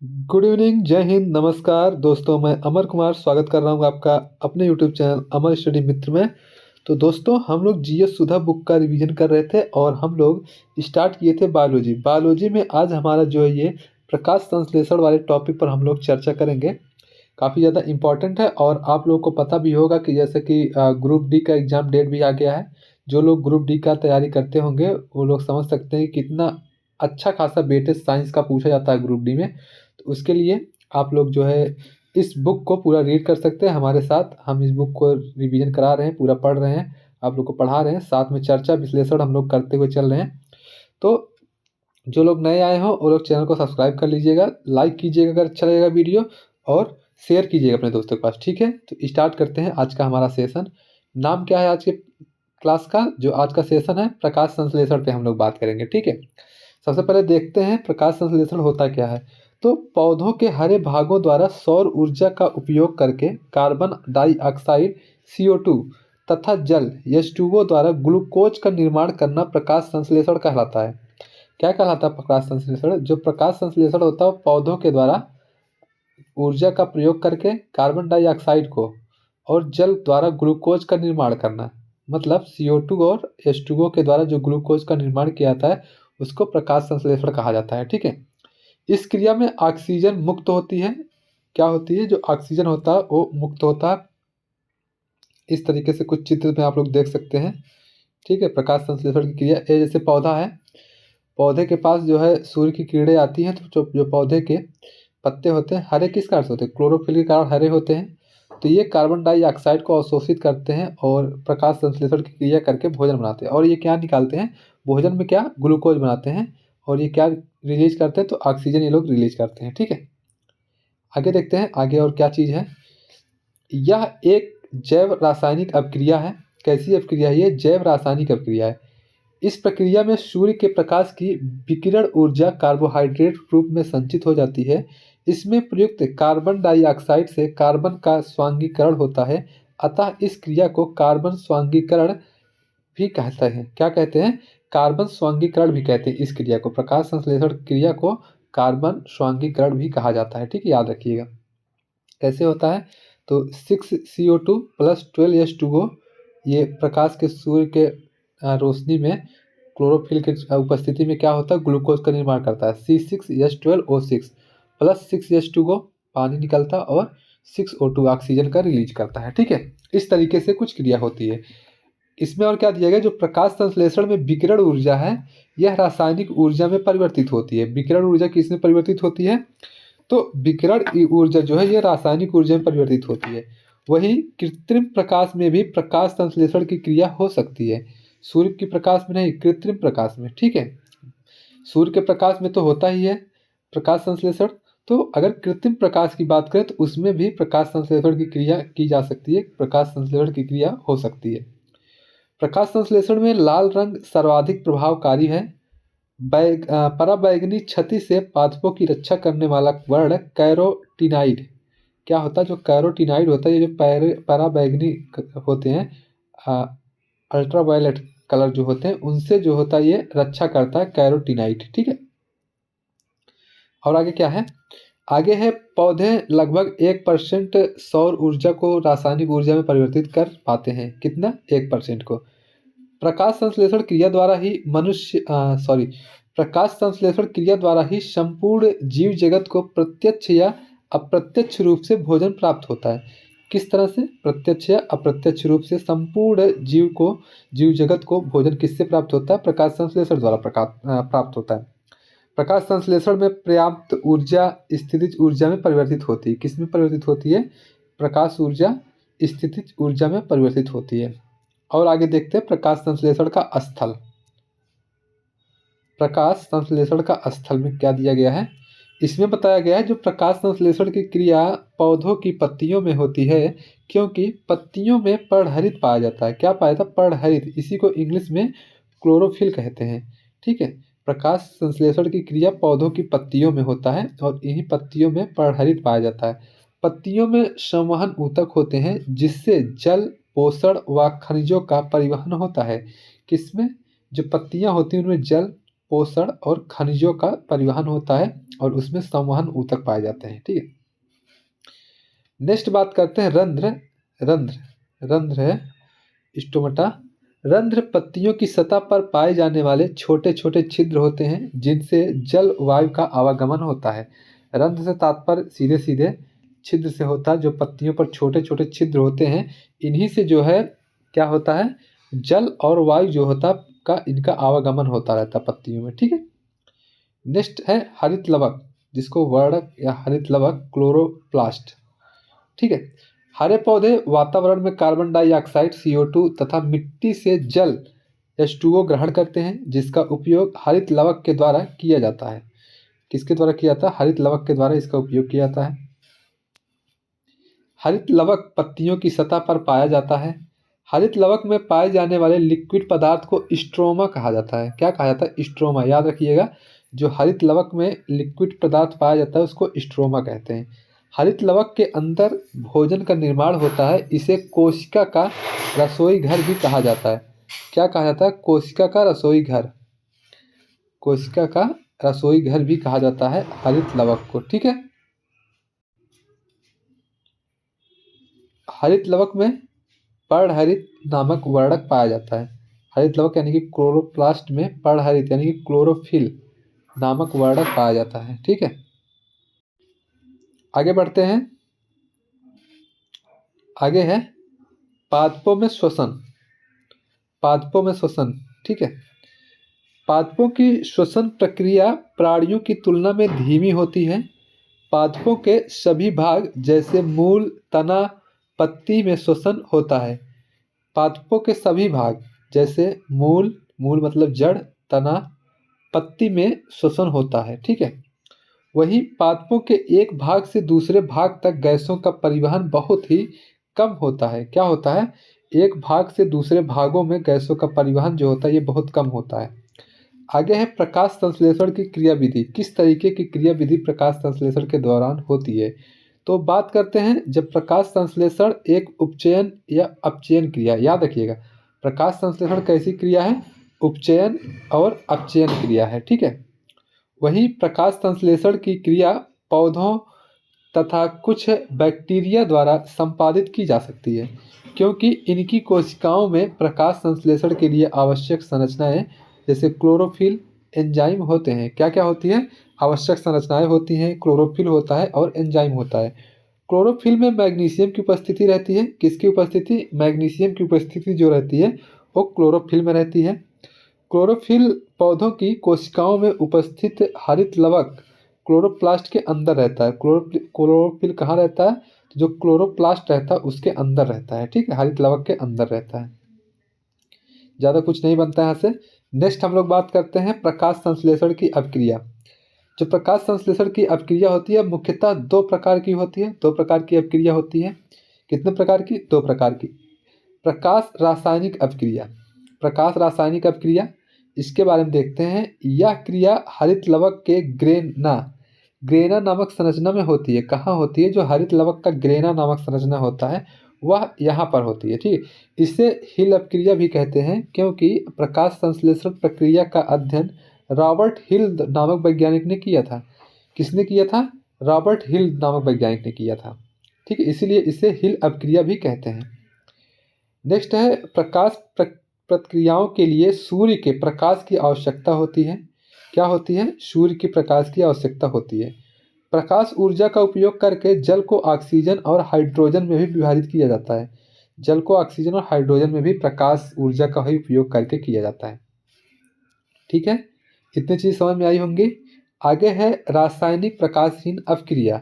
Good evening, जय हिंद, नमस्कार दोस्तों। मैं अमर कुमार स्वागत कर रहा हूँ आपका अपने यूट्यूब चैनल अमर स्टडी मित्र में। तो दोस्तों, हम लोग जीएस सुधा बुक का रिवीजन कर रहे थे और हम लोग स्टार्ट किए थे बायोलॉजी। बायोलॉजी में आज हमारा जो है ये प्रकाश संश्लेषण वाले टॉपिक पर हम लोग चर्चा करेंगे। काफ़ी ज़्यादा इम्पॉर्टेंट है और आप लोगों को पता भी होगा कि जैसे कि ग्रुप डी का एग्ज़ाम डेट भी आ गया है। जो लोग ग्रुप डी का तैयारी करते होंगे वो लोग समझ सकते हैं कि कितना अच्छा खासा वेटेज साइंस का पूछा जाता है ग्रुप डी में। तो उसके लिए आप लोग जो है इस बुक को पूरा रीड कर सकते हैं हमारे साथ। हम इस बुक को रिवीजन करा रहे हैं, पूरा पढ़ रहे हैं, आप लोग को पढ़ा रहे हैं, साथ में चर्चा विश्लेषण हम लोग करते हुए चल रहे हैं। तो जो लोग नए आए हों वो लोग चैनल को सब्सक्राइब कर लीजिएगा, लाइक कीजिएगा अगर अच्छा लगेगा वीडियो, और शेयर कीजिएगा अपने दोस्तों के पास। ठीक है, तो स्टार्ट करते हैं आज का हमारा सेशन। नाम क्या है आज के क्लास का? जो आज का सेशन है प्रकाश संश्लेषण पे हम लोग बात करेंगे। ठीक है, सबसे पहले देखते हैं प्रकाश संश्लेषण होता क्या है। तो पौधों के हरे भागों द्वारा सौर ऊर्जा का उपयोग करके कार्बन डाइऑक्साइड CO2 तथा जल H2O द्वारा ग्लूकोज का निर्माण करना प्रकाश संश्लेषण कहलाता है। क्या कहलाता है प्रकाश संश्लेषण? जो प्रकाश संश्लेषण होता है वो पौधों के द्वारा ऊर्जा का प्रयोग करके कार्बन डाइऑक्साइड को और जल द्वारा ग्लूकोज का निर्माण करना। मतलब CO2 और H2O के द्वारा जो ग्लूकोज का निर्माण किया जाता है उसको प्रकाश संश्लेषण कहा जाता है। ठीक है, इस क्रिया में ऑक्सीजन मुक्त होती है। क्या होती है? जो ऑक्सीजन होता है वो मुक्त होता है। इस तरीके से कुछ चित्र में आप लोग देख सकते हैं। ठीक है, प्रकाश संश्लेषण की क्रिया। ये जैसे पौधा है, पौधे के पास जो है सूर्य की किरणें आती हैं, तो जो पौधे के पत्ते होते हैं हरे किस कारण से होते हैं? क्लोरोफिल के कारण हरे होते हैं। तो ये कार्बन डाइऑक्साइड को अवशोषित करते हैं और प्रकाश संश्लेषण की क्रिया करके भोजन बनाते हैं। और ये क्या निकालते हैं? भोजन में क्या? ग्लूकोज बनाते हैं। और ये क्या रिलीज करते हैं? तो ऑक्सीजन ये लोग रिलीज करते हैं। ठीक है, आगे देखते हैं आगे और क्या चीज़ है। यह एक जैव रासायनिक अभिक्रिया है। कैसी अभिक्रिया है ये? जैव रासायनिक अभिक्रिया है। इस प्रक्रिया में सूर्य के प्रकाश की विकिरण ऊर्जा कार्बोहाइड्रेट रूप में संचित हो जाती है। इसमें प्रयुक्त कार्बन डाइऑक्साइड से कार्बन का स्वांगीकरण होता है। अतः इस क्रिया को कार्बन स्वांगीकरण भी कहते हैं। क्या कहते हैं? कार्बन स्वांगीकरण भी कहते हैं इस क्रिया को। प्रकाश संश्लेषण क्रिया को कार्बन स्वांगीकरण भी कहा जाता है। ठीक है, याद रखिएगा। कैसे होता है? तो 6CO2 + 12H2O ये प्रकाश के सूर्य के रोशनी में क्लोरोफिल की उपस्थिति में क्या होता है? ग्लूकोज का निर्माण करता है। C6H12O6 + 6H2O पानी निकलता है और 6O2 ऑक्सीजन का रिलीज करता है। ठीक है, इस तरीके से कुछ क्रिया होती है। इसमें और क्या दिया गया? जो प्रकाश संश्लेषण में विकिरण ऊर्जा है यह रासायनिक ऊर्जा में परिवर्तित होती है। विकिरण ऊर्जा किसमें परिवर्तित होती है? तो विकिरण ऊर्जा जो है ये रासायनिक ऊर्जा में परिवर्तित होती है। वहीं कृत्रिम प्रकाश में भी प्रकाश संश्लेषण की क्रिया हो सकती है। सूर्य के प्रकाश में नहीं, कृत्रिम प्रकाश में। ठीक है, सूर्य के प्रकाश में तो होता ही है प्रकाश संश्लेषण। तो अगर कृत्रिम प्रकाश की बात करें तो उसमें भी प्रकाश संश्लेषण की क्रिया की जा सकती है, प्रकाश संश्लेषण की क्रिया हो सकती है। प्रकाश संश्लेषण में लाल रंग सर्वाधिक प्रभावकारी है। पराबैंगनी क्षति से पादपों की रक्षा करने वाला वर्ण कैरोटीनाइड क्या होता है? जो कैरोटीनाइड होता है, ये जो पराबैंगनी होते हैं, अल्ट्रावायलेट कलर जो होते हैं उनसे जो होता है ये रक्षा करता है कैरोटीनाइड। ठीक है, और आगे क्या है? आगे है पौधे लगभग 1% सौर ऊर्जा को रासायनिक ऊर्जा में परिवर्तित कर पाते हैं। कितना? 1% को। प्रकाश संश्लेषण क्रिया द्वारा ही प्रकाश संश्लेषण क्रिया द्वारा ही संपूर्ण जीव जगत को प्रत्यक्ष या अप्रत्यक्ष रूप से भोजन प्राप्त होता है। किस तरह से? प्रत्यक्ष या अप्रत्यक्ष रूप से संपूर्ण जीव जगत को भोजन किससे प्राप्त होता है? प्रकाश संश्लेषण द्वारा प्राप्त होता है। प्रकाश संश्लेषण में पर्याप्त ऊर्जा स्थितिज ऊर्जा में परिवर्तित होती है। किस में परिवर्तित होती है? प्रकाश ऊर्जा स्थितिज ऊर्जा में परिवर्तित होती है। और आगे देखते हैं प्रकाश संश्लेषण का स्थल। प्रकाश संश्लेषण का स्थल में क्या दिया गया है? इसमें बताया गया है जो प्रकाश संश्लेषण की क्रिया पौधों की पत्तियों में होती है, क्योंकि पत्तियों में पर्णहरित पाया जाता है। क्या पाया जाता है? पर्णहरित। इसी को इंग्लिश में क्लोरोफिल कहते हैं। ठीक है, प्रकाश संश्लेषण की क्रिया पौधों की पत्तियों में होता है और इन्हीं पत्तियों में पर्णहरित पाया जाता है। पत्तियों में संवहन ऊतक होते हैं जिससे जल, पोषण व खनिजों का परिवहन होता है। किसमें? जो पत्तियां होती हैं उनमें जल, पोषण और खनिजों का परिवहन होता है और उसमें संवहन ऊतक पाए जाते हैं। ठीक है, नेक्स्ट बात करते हैं रंध्र। रंध्र रंध्र है स्टोमेटा। रंध्र पत्तियों की सतह पर पाए जाने वाले छोटे छोटे छिद्र होते हैं जिनसे जल वायु का आवागमन होता है। रंध्र से तात्पर्य सीधे सीधे छिद्र से होता है, जो पत्तियों पर छोटे छोटे छिद्र होते हैं, इन्हीं से जो है क्या होता है, जल और वायु जो होता का इनका आवागमन होता रहता है पत्तियों में। ठीक है, नेक्स्ट है हरित लवक, जिसको वर्णक या हरित लवक क्लोरोप्लास्ट। ठीक है, हरे पौधे वातावरण में कार्बन डाइऑक्साइड CO2 तथा मिट्टी से जल H2O ग्रहण करते हैं, जिसका उपयोग हरित लवक के द्वारा किया जाता है। किसके द्वारा किया जाता है? हरित लवक के द्वारा इसका उपयोग किया जाता है। हरित लवक पत्तियों की सतह पर पाया जाता है। हरित लवक में पाए जाने वाले लिक्विड पदार्थ को स्ट्रोमा कहा जाता है। क्या कहा जाता है? स्ट्रोमा। याद रखिएगा, जो हरित लवक में लिक्विड पदार्थ पाया जाता है उसको स्ट्रोमा कहते हैं। हरित लवक के अंदर भोजन का निर्माण होता है, इसे कोशिका का रसोई घर भी कहा जाता है। क्या कहा जाता है? कोशिका का रसोई घर। कोशिका का रसोई घर भी कहा जाता है हरित लवक को। ठीक है, हरित लवक में पर्णहरित नामक वर्णक पाया जाता है। हरित लवक यानी कि क्लोरोप्लास्ट में पर्णहरित यानी कि क्लोरोफिल नामक वर्णक पाया जाता है। ठीक है, आगे बढ़ते हैं। आगे है पादपों में श्वसन। पादपों में श्वसन। ठीक है, पादपों की श्वसन प्रक्रिया प्राणियों की तुलना में धीमी होती है। पादपों के सभी भाग जैसे मूल, तना, पत्ती में श्वसन होता है। पादपों के सभी भाग जैसे मूल, मूल मतलब जड़, तना, पत्ती में श्वसन होता है। ठीक है, वही पादपों के एक भाग से दूसरे भाग तक गैसों का परिवहन बहुत ही कम होता है। क्या होता है? एक भाग से दूसरे भागों में गैसों का परिवहन जो होता है ये बहुत कम होता है। आगे है प्रकाश संश्लेषण की क्रिया विधि। किस तरीके की क्रिया विधि प्रकाश संश्लेषण के दौरान होती है? तो बात करते हैं, जब प्रकाश संश्लेषण एक उपचयन या अपचयन क्रिया। याद रखिएगा, प्रकाश संश्लेषण कैसी क्रिया है? उपचयन और अपचयन क्रिया है। ठीक है, वही प्रकाश संश्लेषण की क्रिया पौधों तथा कुछ बैक्टीरिया द्वारा संपादित की जा सकती है, क्योंकि इनकी कोशिकाओं में प्रकाश संश्लेषण के लिए आवश्यक संरचनाएं जैसे क्लोरोफिल, एंजाइम होते हैं। क्या क्या होती है? आवश्यक संरचनाएं होती हैं, क्लोरोफिल होता है और एंजाइम होता है। क्लोरोफिल में मैग्नीशियम की उपस्थिति रहती है। किसकी उपस्थिति? मैग्नीशियम की उपस्थिति जो रहती है वो क्लोरोफिल में रहती है। क्लोरोफिल पौधों की कोशिकाओं में उपस्थित हरित लवक क्लोरोप्लास्ट के अंदर रहता है। क्लोरोफिल कहाँ रहता है? जो क्लोरोप्लास्ट रहता है उसके अंदर रहता है। ठीक है, हरित लवक के अंदर रहता है। ज़्यादा कुछ नहीं बनता है यहाँ से। नेक्स्ट हम लोग बात करते हैं प्रकाश संश्लेषण की अपक्रिया। जो प्रकाश संश्लेषण की अपक्रिया होती है मुख्यतः दो प्रकार की होती है। दो प्रकार की अपक्रिया होती है। कितने प्रकार की? दो प्रकार की। प्रकाश रासायनिक अपक्रिया। प्रकाश रासायनिक अपक्रिया, इसके बारे में देखते हैं। यह क्रिया हरित लवक के ग्रेना ग्रेना नामक संरचना में होती है। कहाँ होती है? जो हरित लवक का ग्रेना नामक संरचना होता है वह यहाँ पर होती है। ठीक, इसे हिल अपक्रिया भी कहते हैं, क्योंकि प्रकाश संश्लेषण प्रक्रिया का अध्ययन रॉबर्ट हिल नामक वैज्ञानिक ने किया था। किसने किया था? रॉबर्ट हिल नामक वैज्ञानिक ने किया था। ठीक है, इसीलिए इसे हिल अपक्रिया भी कहते हैं। नेक्स्ट है प्रकाश प्रक्रियाओं के लिए सूर्य के प्रकाश की आवश्यकता होती है। क्या होती है? सूर्य की प्रकाश की आवश्यकता होती है। प्रकाश ऊर्जा का उपयोग करके जल को ऑक्सीजन और हाइड्रोजन में भी विभाजित किया जाता है। जल को ऑक्सीजन और हाइड्रोजन में भी प्रकाश ऊर्जा का ही उपयोग करके किया जाता है। ठीक है, इतनी चीज़ समझ में आई होंगी। आगे है रासायनिक प्रकाशहीन अपक्रिया।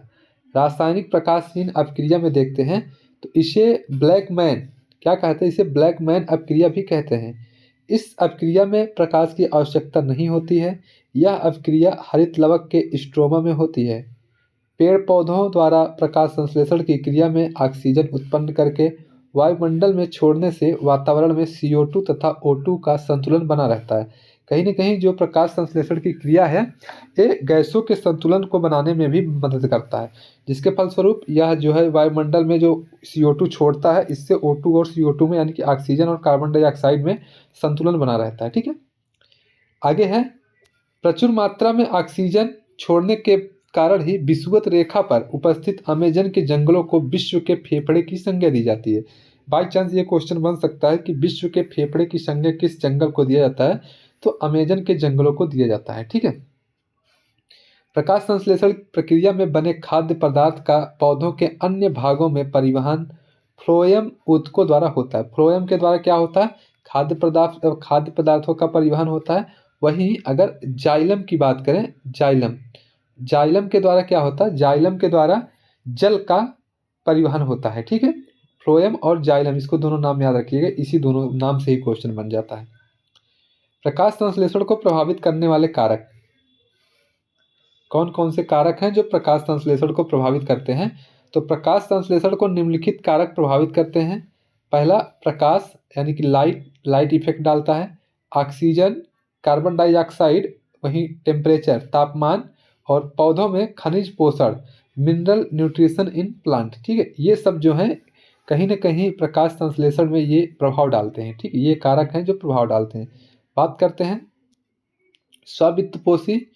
रासायनिक प्रकाशहीन अपक्रिया में देखते हैं तो इसे ब्लैकमैन, क्या कहते हैं? इसे ब्लैकमैन अपक्रिया भी कहते हैं। इस अपक्रिया में प्रकाश की आवश्यकता नहीं होती है। यह अपक्रिया हरित लवक के स्ट्रोमा में होती है। पेड़ पौधों द्वारा प्रकाश संश्लेषण की क्रिया में ऑक्सीजन उत्पन्न करके वायुमंडल में छोड़ने से वातावरण में CO2 तथा O2 का संतुलन बना रहता है। कहीं न कहीं जो प्रकाश संश्लेषण की क्रिया है ये गैसों के संतुलन को बनाने में भी मदद करता है, जिसके फलस्वरूप यह जो है वायुमंडल में जो CO2 छोड़ता है, इससे O2 और CO2 में यानी कि ऑक्सीजन और कार्बन डाइऑक्साइड में संतुलन बना रहता है। ठीक है, आगे है प्रचुर मात्रा में ऑक्सीजन छोड़ने के कारण ही विषुवत रेखा पर उपस्थित अमेजन के जंगलों को विश्व के फेफड़े की संज्ञा दी जाती है। बाई चांस ये क्वेश्चन बन सकता है कि विश्व के फेफड़े की संज्ञा किस जंगल को दिया जाता है, तो अमेजन के जंगलों को दिया जाता है। ठीक है। प्रकाश संश्लेषण प्रक्रिया में बने खाद्य पदार्थ का पौधों के अन्य भागों में परिवहन फ्लोएम ऊतकों द्वारा होता है। फ्लोएम के द्वारा क्या होता है, खाद्य पदार्थों का परिवहन होता है। वहीं अगर जाइलम की बात करें, जाइलम के द्वारा क्या होता है, जाइलम के द्वारा जल का परिवहन होता है। ठीक है। फ्लोएम और जाइलम, इसको दोनों नाम याद रखिएगा, इसी दोनों नाम से ही क्वेश्चन बन जाता है। प्रकाश संश्लेषण को प्रभावित करने वाले कारक, कौन कौन से कारक हैं जो प्रकाश संश्लेषण को प्रभावित करते हैं? तो प्रकाश संश्लेषण को निम्नलिखित कारक प्रभावित करते हैं। पहला, प्रकाश यानी कि लाइट इफेक्ट डालता है। ऑक्सीजन, कार्बन डाइऑक्साइड, वहीं टेम्परेचर, तापमान, और पौधों में खनिज पोषण, मिनरल न्यूट्रिशन इन प्लांट। ठीक है। ये सब जो हैं कहीं ना कहीं प्रकाश संश्लेषण में ये प्रभाव डालते हैं। ठीक है। ये कारक हैं जो प्रभाव डालते हैं। बात करते हैं स्वित्तपोषी।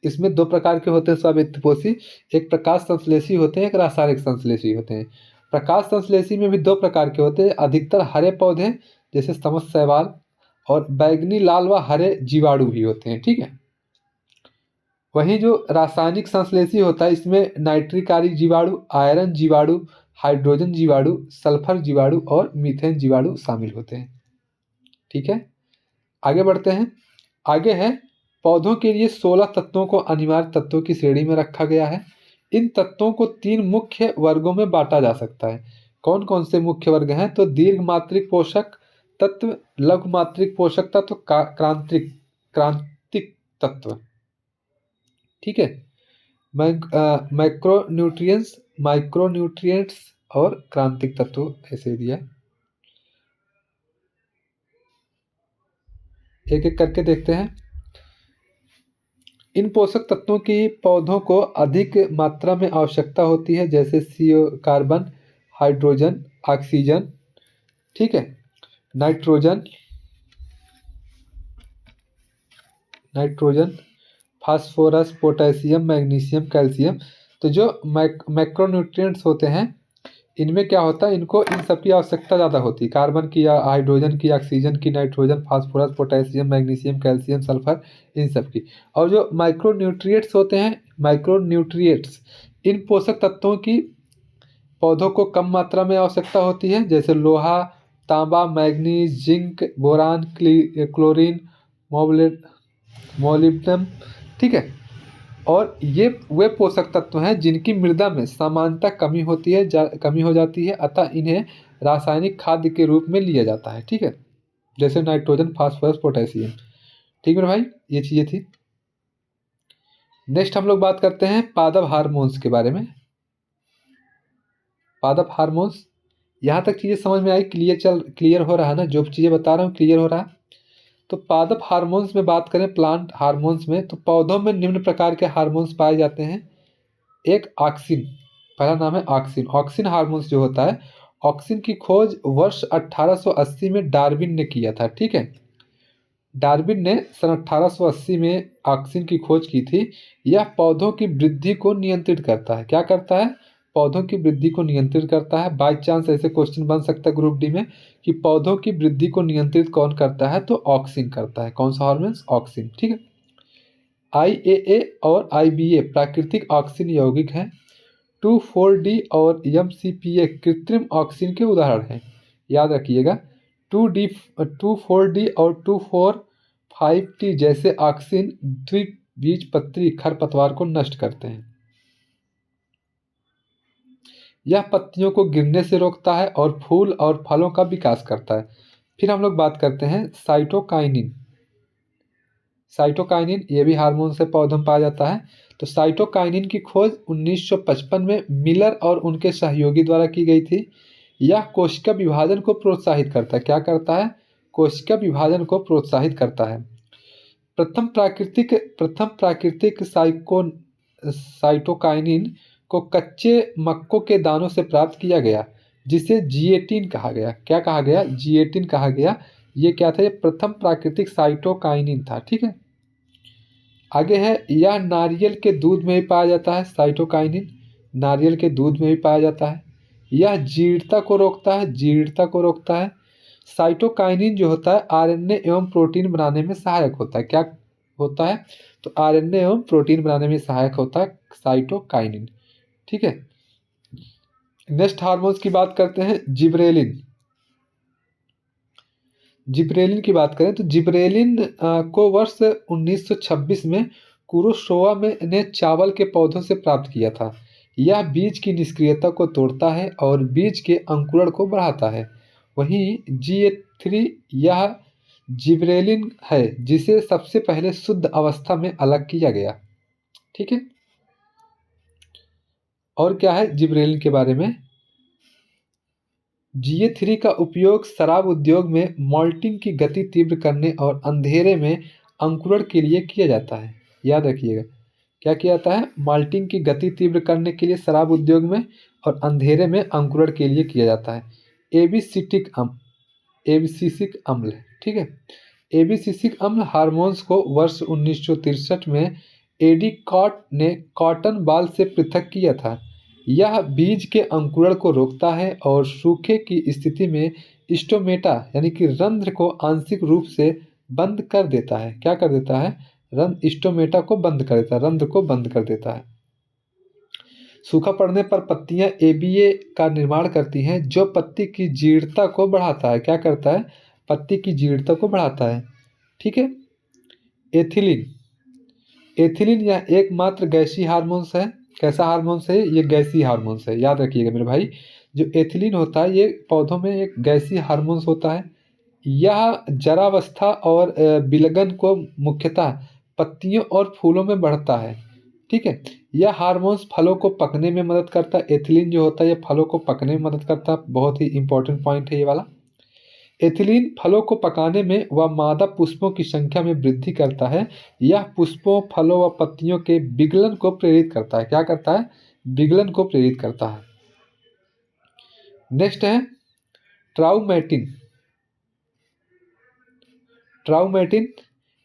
इसमें दो प्रकार के होते हैं स्वित्तपोषी, एक प्रकाश संश्लेषी होते हैं, एक रासायनिक संश्लेषी होते हैं। प्रकाश संश्लेषी में भी दो प्रकार के होते हैं, अधिकतर हरे पौधे जैसे समस्त शैवाल, और बैगनी, लाल व हरे जीवाणु भी होते हैं। ठीक है। वहीं जो रासायनिक संश्लेषी होता है, इसमें नाइट्रिकारी जीवाणु, आयरन जीवाणु, हाइड्रोजन जीवाणु, सल्फर जीवाणु और मीथेन जीवाणु शामिल होते हैं। ठीक है। आगे बढ़ते हैं। आगे है, पौधों के लिए 16 तत्वों को अनिवार्य तत्वों की श्रेणी में रखा गया है। इन तत्वों को 3 मुख्य वर्गों में बांटा जा सकता है। कौन कौन से मुख्य वर्ग हैं? तो दीर्घ मात्रिक पोषक तत्व, लघु मात्रिक पोषक तत्व, क्रांतिक तत्व। ठीक है। माइक्रोन्यूट्रिएंट्स और क्रांतिक तत्व ऐसे दिया। एक एक करके देखते हैं। इन पोषक तत्वों की पौधों को अधिक मात्रा में आवश्यकता होती है, जैसे CO, कार्बन, हाइड्रोजन, ऑक्सीजन। ठीक है। Nitrogen, phosphorus, potassium, magnesium, calcium. तो जो मैक्रोन्यूट्रिएंट्स होते हैं, इनमें क्या होता है, इनको इन सब की आवश्यकता ज़्यादा होती है, कार्बन की, हाइड्रोजन की, ऑक्सीजन की, nitrogen, phosphorus, potassium, magnesium, calcium, sulphur, इन सब की। और जो माइक्रोन्यूट्रिएंट्स होते हैं, इन पोषक तत्वों की पौधों को कम मात्रा में आवश्यकता होती है, जैसे लोहा, तांबा, manganese, zinc, boron, chlorine, molybdenum. ठीक है। और ये वे पोषक तत्व हैं जिनकी मृदा में सामान्यतः कमी हो जाती है, अतः इन्हें रासायनिक खाद्य के रूप में लिया जाता है। ठीक है। जैसे नाइट्रोजन, फास्फोरस, पोटेशियम। ठीक है भाई, ये चीज़ें थी। नेक्स्ट हम लोग बात करते हैं पादप हार्मोन्स के बारे में। पादप हार्मोन्स, यहाँ तक चीज़ें समझ में आई? क्लियर हो रहा है ना? जो चीज़ें बता रहा हूँ क्लियर हो रहा है? तो पादप हार्मोन्स में बात करें, प्लांट हार्मोन्स में, तो पौधों में निम्न प्रकार के हार्मोन्स पाए जाते हैं। एक ऑक्सिन, पहला नाम है ऑक्सिन। ऑक्सिन हार्मोन्स जो होता है, ऑक्सिन की खोज वर्ष 1880 में डार्विन ने किया था। ठीक है। डार्विन ने सन 1880 में ऑक्सिन की खोज की थी। यह पौधों की वृद्धि को नियंत्रित करता है। क्या करता है? पौधों की वृद्धि को नियंत्रित करता है। बाई चांस ऐसे क्वेश्चन बन सकता है ग्रुप डी में कि पौधों की वृद्धि को नियंत्रित कौन करता है? तो ऑक्सिन करता है। कौन सा हार्मोन? ऑक्सिन। ठीक है। IAA और IBA प्राकृतिक ऑक्सिन यौगिक हैं। 2,4-D और MCPA कृत्रिम ऑक्सिन के उदाहरण हैं। याद रखिएगा, 2,4-D और 2,4-5-T जैसे ऑक्सिन द्विबीजपत्री खरपतवार को नष्ट करते हैं। यह पत्तियों को गिरने से रोकता है और फूल और फलों का विकास करता है। फिर हम लोग बात करते हैं साइटोकाइनिन। साइटोकाइनिन ये भी हार्मोन से पौधों में पाया जाता है। तो साइटोकाइनिन की खोज 1955 में मिलर और उनके सहयोगी द्वारा की गई थी। यह कोशिका विभाजन को प्रोत्साहित करता है। क्या करता है? कोशिका विभाजन को प्रोत्साहित करता है। प्रथम प्राकृतिक साइटोकाइनिन को कच्चे मक्कों के दानों से प्राप्त किया गया, जिसे जिएटिन कहा गया। क्या कहा गया? जिएटिन कहा गया। ये क्या था? ये प्रथम प्राकृतिक साइटोकाइनिन था। ठीक है। आगे है, यह नारियल के दूध में भी पाया जाता है, साइटोकाइनिन नारियल के दूध में भी पाया जाता है। यह जीर्णता को रोकता है, जीर्णता को रोकता है। साइटोकाइनिन जो होता है आरएनए एवं प्रोटीन बनाने में सहायक होता है। क्या होता है? तो आरएनए एवं प्रोटीन बनाने में सहायक होता है साइटोकाइनिन। ठीक है, नेक्स्ट हार्मोन्स की बात करते हैं, जिब्रेलिन। जिब्रेलिन की बात करें तो जिब्रेलिन को वर्ष 1926 में कुरोशोवा में ने चावल के पौधों से प्राप्त किया था। यह बीज की निष्क्रियता को तोड़ता है और बीज के अंकुरण को बढ़ाता है। वहीं GH3 यह जिब्रेलिन है जिसे सबसे पहले शुद्ध अवस्था में अलग किया गया। ठीक है, और क्या है जिब्रेलिन के बारे में? GH3 का उपयोग शराब उद्योग में मॉल्टिंग की गति तीव्र करने और अंधेरे में अंकुरण के लिए किया जाता है। याद रखिएगा, क्या किया जाता है? माल्टिंग की गति तीव्र करने के लिए शराब उद्योग में और अंधेरे में अंकुरण के लिए किया जाता है। एबिसिटिक अम्ल, एबिसिसिक अम्ल, ठीक है। एबिसिसिक अम्ल हार्मोन्स को वर्ष 1963 में एडिकॉट ने कॉटन बाल से पृथक किया था। यह बीज के अंकुरण को रोकता है और सूखे की स्थिति में स्टोमेटा यानी कि रंध्र को आंशिक रूप से बंद कर देता है। क्या कर देता है? स्टोमेटा को बंद कर देता है, रंध्र को बंद कर देता है। सूखा पड़ने पर पत्तियां ABA का निर्माण करती हैं जो पत्ती की जीर्णता को बढ़ाता है। क्या करता है? पत्ती की जीर्णता को बढ़ाता है। ठीक है, एथिलीन। एथिलीन यह एकमात्र गैसीय हार्मोन्स है। कैसा हार्मोन्स है? ये गैसीय हार्मोन्स है, याद रखिएगा मेरे भाई। जो एथिलीन होता है ये पौधों में एक गैसीय हार्मोन्स होता है। यह जरावस्था और विलगन को मुख्यतः पत्तियों और फूलों में बढ़ता है। ठीक है, यह हार्मोन्स फलों को पकने में मदद करता है। एथिलीन जो होता है ये फलों को पकने में मदद करता है। बहुत ही इंपॉर्टेंट पॉइंट है ये वाला। एथिलीन फलों को पकाने में व मादा पुष्पों की संख्या में वृद्धि करता है। यह पुष्पों, फलों व पत्तियों के विगलन को प्रेरित करता है। क्या करता है? विगलन को प्रेरित करता है। नेक्स्ट है ट्राउमेटिन। ट्राउमेटिन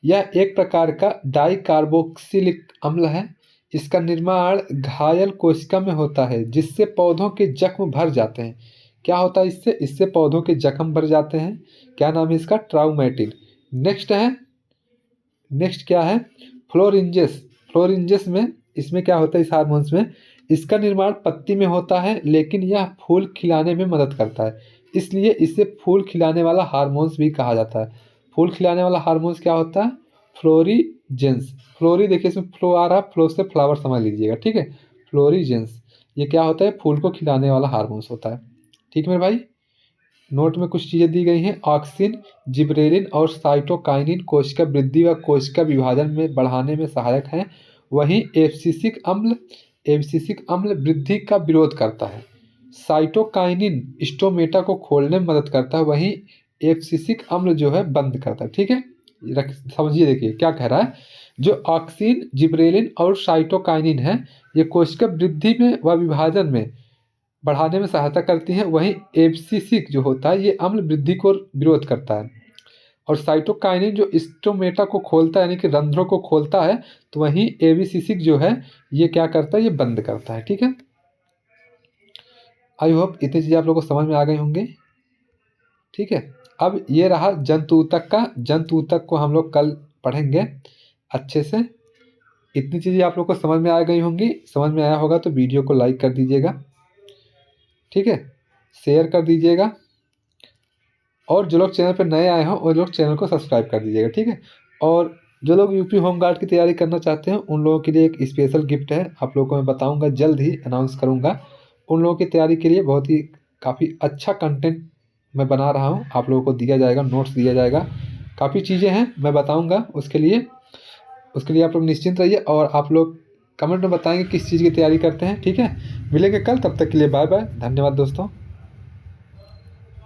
यह एक प्रकार का डाइकार्बोक्सिलिक अम्ल है। इसका निर्माण घायल कोशिका में होता है जिससे पौधों के जख्म भर जाते हैं। क्या होता है इससे? इससे पौधों के जख्म भर जाते हैं। क्या नाम है इसका? ट्राउमेटिन। नेक्स्ट क्या है? फ्लोरिंजेस। फ्लोरिंजेस में इसमें क्या होता है? इस हार्मोन्स में इसका निर्माण पत्ती में होता है लेकिन यह फूल खिलाने में मदद करता है, इसलिए इसे फूल खिलाने वाला हार्मोन्स भी कहा जाता है। फूल खिलाने वाला हार्मोन्स क्या होता है? फ्लोरीजेंस। फ्लोरी देखिए इसमें फ्लो आ रहा है, फ्लो से फ्लावर समझ लीजिएगा। ठीक है, फ्लोरीजेंस ये क्या होता है? फूल को खिलाने वाला हार्मोन्स होता है। ठीक है मेरे भाई, नोट में कुछ चीज़ें दी गई हैं। ऑक्सिन, जिब्रेलिन और साइटोकाइनिन कोशिका वृद्धि व कोशिका विभाजन में बढ़ाने में सहायक हैं। वहीं एब्सिसिक अम्ल वृद्धि का विरोध करता है। साइटोकाइनिन स्टोमेटा को खोलने में मदद करता है, वहीं एब्सिसिक अम्ल जो है बंद करता है। ठीक है, समझिए, देखिए क्या कह रहा है। जो ऑक्सिन, जिब्रेलिन और साइटोकाइनिन है ये कोशिका वृद्धि में व विभाजन में बढ़ाने में सहायता करती हैं। वहीं एब्सिसिक जो होता है ये अम्ल वृद्धि को विरोध करता है। और साइटोकाइनिन जो स्टोमेटा को खोलता है यानी कि रंध्रों को खोलता है, तो वहीं एबिसिसिक जो है ये क्या करता है? ये बंद करता है। ठीक है, आई होप इतनी चीज़ें आप लोगों को समझ में आ गई होंगी। ठीक है, अब ये रहा जंतु ऊतक का। जंतु ऊतक को हम लोग कल पढ़ेंगे अच्छे से। इतनी चीज़ें आप लोग को समझ में आ गई होंगी। समझ में आया होगा तो वीडियो को लाइक कर दीजिएगा। ठीक है, शेयर कर दीजिएगा और जो लोग चैनल पर नए आए हों वो लोग चैनल को सब्सक्राइब कर दीजिएगा। ठीक है, और जो लोग यूपी होमगार्ड की तैयारी करना चाहते हैं उन लोगों के लिए एक स्पेशल गिफ्ट है। आप लोगों को मैं बताऊंगा, जल्द ही अनाउंस करूंगा। उन लोगों की तैयारी के लिए बहुत ही काफ़ी अच्छा कंटेंट मैं बना रहा हूं, आप लोगों को दिया जाएगा, नोट्स दिया जाएगा, काफ़ी चीज़ें हैं मैं बताऊँगा। उसके लिए आप लोग निश्चिंत रहिए और आप लोग कमेंट में बताएंगे किस चीज़ की तैयारी करते हैं। ठीक है, मिलेंगे कल, तब तक के लिए बाय बाय, धन्यवाद दोस्तों।